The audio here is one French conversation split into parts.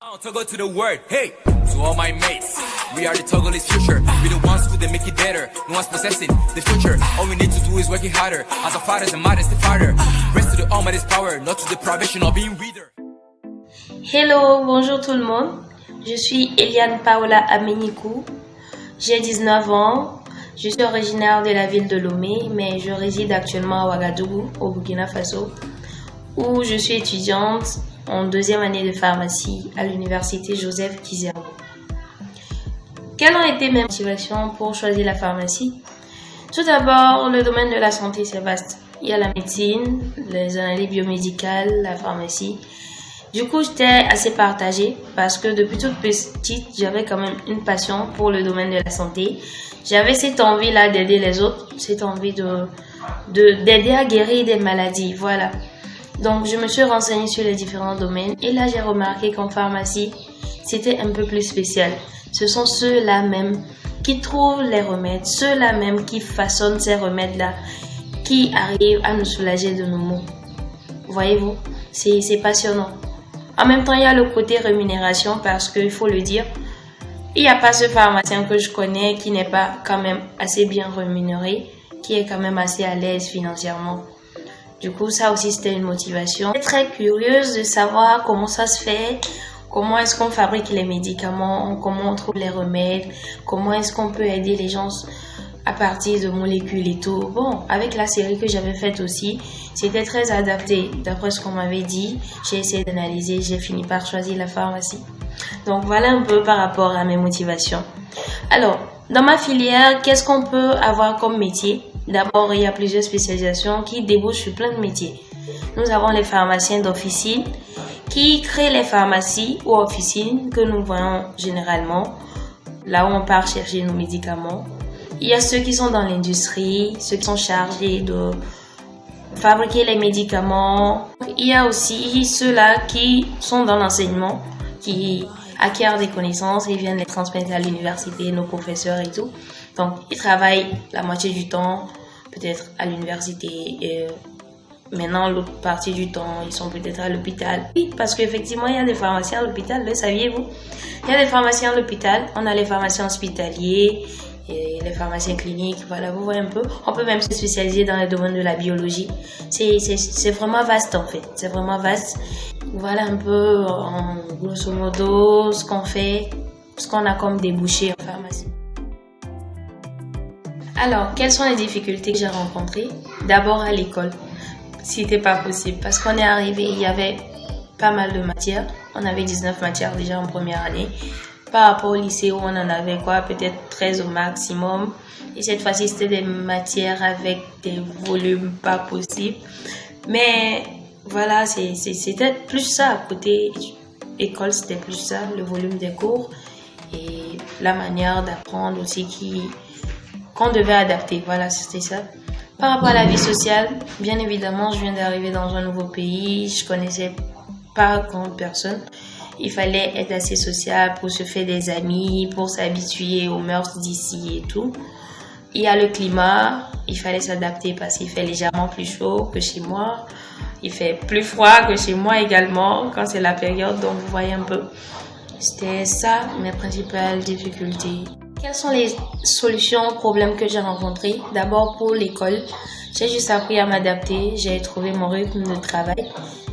Togo to the word, hey, to all my mates, we are the Togolese future, we the ones who they make it better, no one's possessing the future, all we need to do is working harder, as our fathers and mothers the father, rest to the Almighty's power, not to the privation of being reader. Hello, bonjour tout le monde, je suis Eliane Paola Amenikou, j'ai 19 ans, je suis originaire de la ville de Lomé, mais je réside actuellement à Ouagadougou, au Burkina Faso, où je suis étudiante en deuxième année de pharmacie à l'université Joseph Kizerbo. Quelles ont été mes motivations pour choisir la pharmacie? Tout d'abord, le domaine de la santé, c'est vaste. Il y a la médecine, les analyses biomédicales, la pharmacie. Du coup, j'étais assez partagée parce que depuis toute petite, j'avais quand même une passion pour le domaine de la santé. J'avais cette envie-là d'aider les autres, cette envie d'aider à guérir des maladies, voilà. Donc, je me suis renseignée sur les différents domaines et là, j'ai remarqué qu'en pharmacie, c'était un peu plus spécial. Ce sont ceux-là même qui trouvent les remèdes, ceux-là même qui façonnent ces remèdes-là, qui arrivent à nous soulager de nos maux. Voyez-vous, c'est passionnant. En même temps, il y a le côté rémunération parce qu'il faut le dire, il n'y a pas ce pharmacien que je connais qui n'est pas quand même assez bien rémunéré, qui est quand même assez à l'aise financièrement. Du coup, ça aussi, c'était une motivation. J'étais très curieuse de savoir comment ça se fait, comment est-ce qu'on fabrique les médicaments, comment on trouve les remèdes, comment est-ce qu'on peut aider les gens à partir de molécules et tout. Bon, avec la série que j'avais faite aussi, c'était très adapté. D'après ce qu'on m'avait dit, j'ai essayé d'analyser, j'ai fini par choisir la pharmacie. Donc, voilà un peu par rapport à mes motivations. Alors, dans ma filière, qu'est-ce qu'on peut avoir comme métier? D'abord, il y a plusieurs spécialisations qui débouchent sur plein de métiers. Nous avons les pharmaciens d'officine qui créent les pharmacies ou officines que nous voyons généralement, là où on part chercher nos médicaments. Il y a ceux qui sont dans l'industrie, ceux qui sont chargés de fabriquer les médicaments. Il y a aussi ceux-là qui sont dans l'enseignement, qui acquièrent des connaissances et viennent les transmettre à l'université, nos professeurs et tout. Donc, ils travaillent la moitié du temps, peut-être à l'université. Et maintenant, l'autre partie du temps, ils sont peut-être à l'hôpital. Oui, parce qu'effectivement, il y a des pharmaciens à l'hôpital, le saviez-vous? Il y a des pharmaciens à l'hôpital, on a les pharmaciens hospitaliers, et les pharmaciens cliniques, voilà, vous voyez un peu. On peut même se spécialiser dans le domaine de la biologie. C'est vraiment vaste en fait, c'est vraiment vaste. Voilà un peu, en grosso modo, ce qu'on fait, ce qu'on a comme débouché en pharmacie. Alors, quelles sont les difficultés que j'ai rencontrées? D'abord à l'école, c'était pas possible parce qu'on est arrivé, il y avait pas mal de matières. On avait 19 matières déjà en première année. Par rapport au lycée où on en avait peut-être 13 au maximum. Et cette fois-ci, c'était des matières avec des volumes pas possibles. Mais voilà, c'était plus ça. Côté école, c'était plus ça, le volume des cours et la manière d'apprendre aussi qu'on devait adapter. Voilà, c'était ça. Par rapport à la vie sociale, bien évidemment, je viens d'arriver dans un nouveau pays. Je connaissais pas grande personne. Il fallait être assez sociable pour se faire des amis, pour s'habituer aux mœurs d'ici et tout. Il y a le climat, il fallait s'adapter parce qu'il fait légèrement plus chaud que chez moi. Il fait plus froid que chez moi également quand c'est la période, donc vous voyez un peu. C'était ça mes principales difficultés. Quelles sont les solutions aux problèmes que j'ai rencontrés? D'abord pour l'école, j'ai juste appris à m'adapter, j'ai trouvé mon rythme de travail.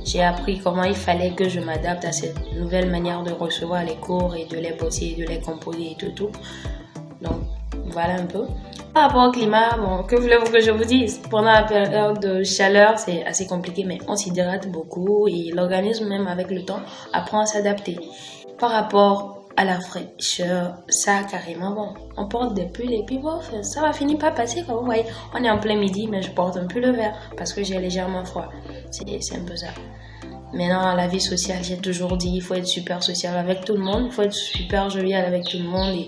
J'ai appris comment il fallait que je m'adapte à cette nouvelle manière de recevoir les cours et de les bosser, de les composer et tout. Donc, voilà un peu. Par rapport au climat, bon, que voulez-vous que je vous dise? Pendant la période de chaleur, c'est assez compliqué, mais on s'hydrate beaucoup et l'organisme, même avec le temps, apprend à s'adapter. Par rapport à la fraîcheur, ça carrément, bon, on porte des pulls et puis bon, ça va finir par passer, comme vous voyez. On est en plein midi, mais je porte un pull vert parce que j'ai légèrement froid. C'est un peu ça. Maintenant, la vie sociale, j'ai toujours dit, il faut être super social avec tout le monde, il faut être super jovial avec tout le monde. Et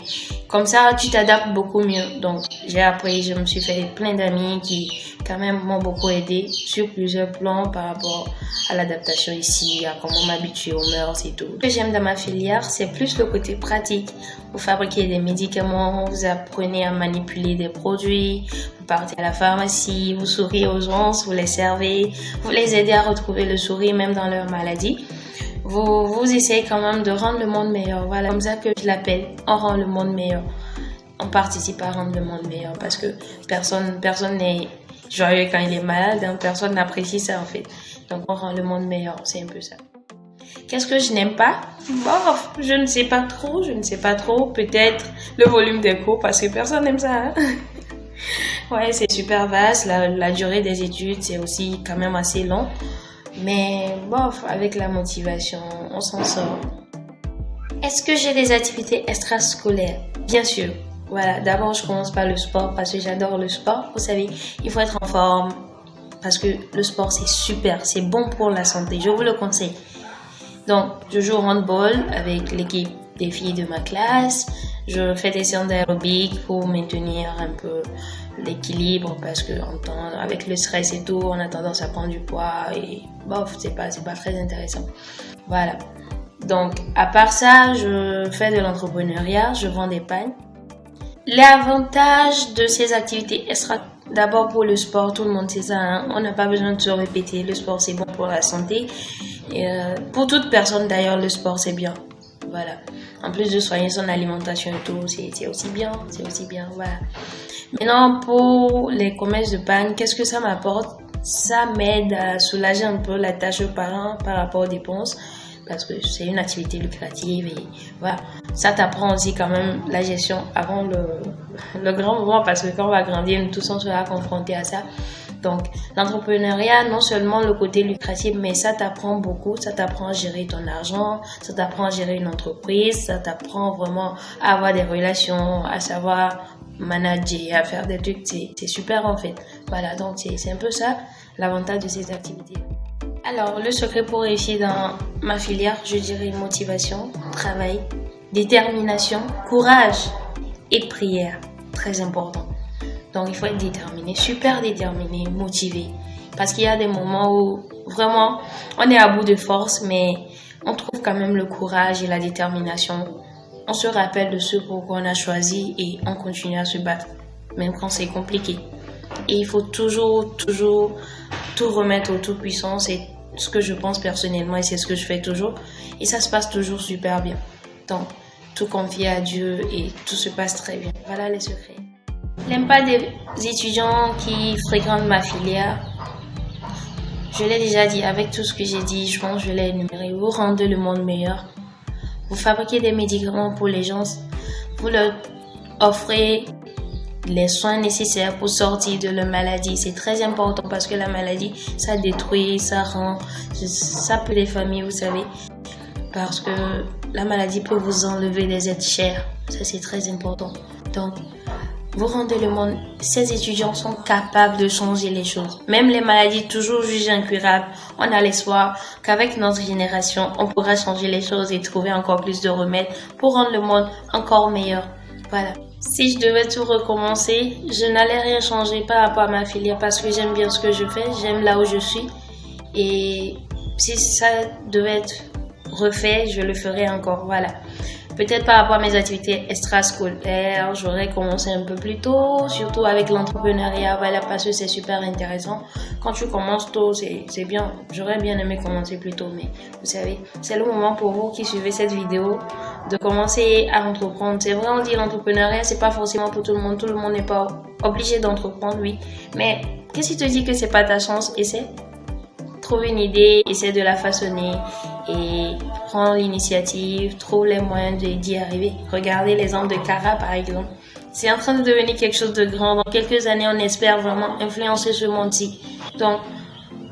comme ça, tu t'adaptes beaucoup mieux. Donc, j'ai appris, je me suis fait plein d'amis qui, quand même, m'ont beaucoup aidé sur plusieurs plans par rapport à l'adaptation ici, à comment m'habituer aux mœurs et tout. Ce que j'aime dans ma filière, c'est plus le côté pratique. Vous fabriquez des médicaments, vous apprenez à manipuler des produits, vous partez à la pharmacie, vous souriez aux gens, vous les servez, vous les aidez à retrouver le sourire même dans leur maladie. vous essayez quand même de rendre le monde meilleur. Voilà, comme ça que je l'appelle. On rend le monde meilleur. On participe à rendre le monde meilleur parce que personne n'est joyeux quand il est malade. Donc personne n'apprécie ça en fait. Donc on rend le monde meilleur. C'est un peu ça. Qu'est-ce que je n'aime pas? Bon, je ne sais pas trop. Peut-être le volume des cours parce que personne n'aime ça. Hein? Ouais, c'est super vaste. La durée des études, c'est aussi quand même assez long. Mais bof, avec la motivation, on s'en sort. Est-ce que j'ai des activités extrascolaires? Bien sûr. Voilà, d'abord je commence par le sport parce que j'adore le sport. Vous savez, il faut être en forme parce que le sport c'est super, c'est bon pour la santé. Je vous le conseille. Donc, je joue au handball avec l'équipe des filles de ma classe. Je fais des séances d'aérobic pour maintenir un peu l'équilibre parce que avec le stress et tout, on a tendance à prendre du poids et bof, c'est pas très intéressant. Voilà. Donc, à part ça, je fais de l'entrepreneuriat, je vends des pagnes. L'avantage de ces activités extra, d'abord pour le sport, tout le monde sait ça, hein? On n'a pas besoin de se répéter, le sport c'est bon pour la santé. Et pour toute personne d'ailleurs, le sport c'est bien. Voilà. En plus de soigner son alimentation et tout, c'est aussi bien, voilà. Maintenant, pour les commerces de pagne, qu'est-ce que ça m'apporte? Ça m'aide à soulager un peu la tâche aux parents par rapport aux dépenses. Parce que c'est une activité lucrative et voilà. Ça t'apprend aussi quand même la gestion avant le grand moment parce que quand on va grandir, nous tous on sera confrontés à ça. Donc, l'entrepreneuriat, non seulement le côté lucratif, mais ça t'apprend beaucoup, ça t'apprend à gérer ton argent, ça t'apprend à gérer une entreprise, ça t'apprend vraiment à avoir des relations, à savoir manager, à faire des trucs, c'est super en fait. Voilà, donc c'est un peu ça l'avantage de ces activités. Alors, le secret pour réussir dans ma filière, je dirais motivation, travail, détermination, courage et prière. Très important. Donc, il faut être déterminé, super déterminé, motivé. Parce qu'il y a des moments où vraiment, on est à bout de force, mais on trouve quand même le courage et la détermination. On se rappelle de ce pour quoi on a choisi et on continue à se battre, même quand c'est compliqué. Et il faut toujours tout remettre au Tout-Puissant. C'est ce que je pense personnellement et c'est ce que je fais toujours. Et ça se passe toujours super bien. Donc, tout confier à Dieu et tout se passe très bien. Voilà les secrets. J'aime pas des étudiants qui fréquentent ma filière. Je l'ai déjà dit, avec tout ce que j'ai dit, je pense que je l'ai énuméré. Vous rendez le monde meilleur. Vous fabriquez des médicaments pour les gens. Vous leur offrez les soins nécessaires pour sortir de la maladie. C'est très important parce que la maladie, ça détruit, ça peut les familles, vous savez. Parce que la maladie peut vous enlever des êtres chers. Ça, c'est très important. Donc, vous rendez le monde. Ces étudiants sont capables de changer les choses. Même les maladies toujours jugées incurables, on a l'espoir qu'avec notre génération, on pourra changer les choses et trouver encore plus de remèdes pour rendre le monde encore meilleur. Voilà. Si je devais tout recommencer, je n'allais rien changer par rapport à ma filière parce que j'aime bien ce que je fais, j'aime là où je suis. Et si ça devait être refait, je le ferais encore. Voilà. Peut-être par rapport à mes activités extrascolaires, j'aurais commencé un peu plus tôt, surtout avec l'entrepreneuriat, voilà, parce que c'est super intéressant. Quand tu commences tôt, c'est bien. J'aurais bien aimé commencer plus tôt, mais vous savez, c'est le moment pour vous qui suivez cette vidéo de commencer à entreprendre. C'est vrai, on dit l'entrepreneuriat, c'est pas forcément pour tout le monde. Tout le monde n'est pas obligé d'entreprendre, oui. Mais qu'est-ce qui te dit que c'est pas ta chance? Essaie. Trouve une idée, essaie de la façonner et prends l'initiative, trouve les moyens d'y arriver. Regardez l'exemple de Cara par exemple. C'est en train de devenir quelque chose de grand. Dans quelques années, on espère vraiment influencer ce monde-ci. Donc,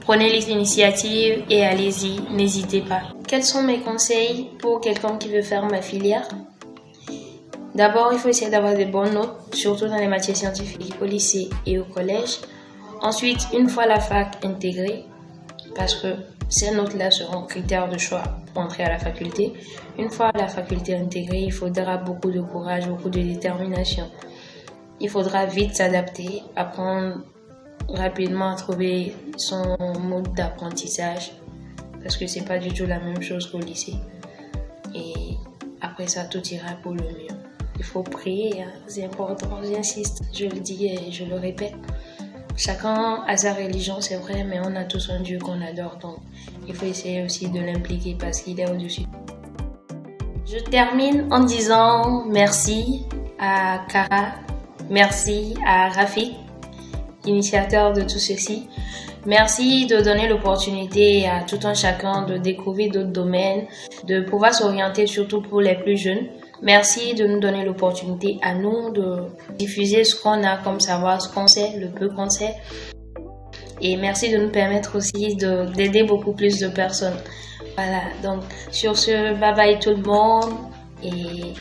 prenez les initiatives et allez-y, n'hésitez pas. Quels sont mes conseils pour quelqu'un qui veut faire ma filière? D'abord, il faut essayer d'avoir de bonnes notes, surtout dans les matières scientifiques au lycée et au collège. Ensuite, une fois la fac intégrée, parce que ces notes-là seront critères de choix pour entrer à la faculté. Une fois la faculté intégrée, il faudra beaucoup de courage, beaucoup de détermination. Il faudra vite s'adapter, apprendre rapidement à trouver son mode d'apprentissage, parce que c'est pas du tout la même chose qu'au lycée. Et après ça, tout ira pour le mieux. Il faut prier, hein, c'est important, j'insiste, je le dis et je le répète. Chacun a sa religion, c'est vrai, mais on a tous un Dieu qu'on adore, donc il faut essayer aussi de l'impliquer parce qu'il est au-dessus. Je termine en disant merci à Kara, merci à Rafik, initiateur de tout ceci. Merci de donner l'opportunité à tout un chacun de découvrir d'autres domaines, de pouvoir s'orienter surtout pour les plus jeunes. Merci de nous donner l'opportunité à nous de diffuser ce qu'on a comme savoir, ce qu'on sait, le peu qu'on sait. Et merci de nous permettre aussi d'aider beaucoup plus de personnes. Voilà, donc sur ce, bye bye tout le monde et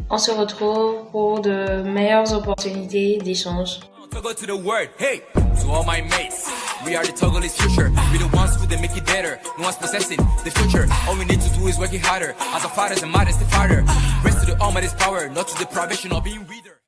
on se retrouve pour de meilleures opportunités d'échange. Togo to the word, hey, to all my mates. We are the Togolese future. We the ones who they make it better. No one's possessing the future. All we need to do is working harder. As our fathers and mothers, the father. Rest to the Almighty's power, not to the privation of being reader.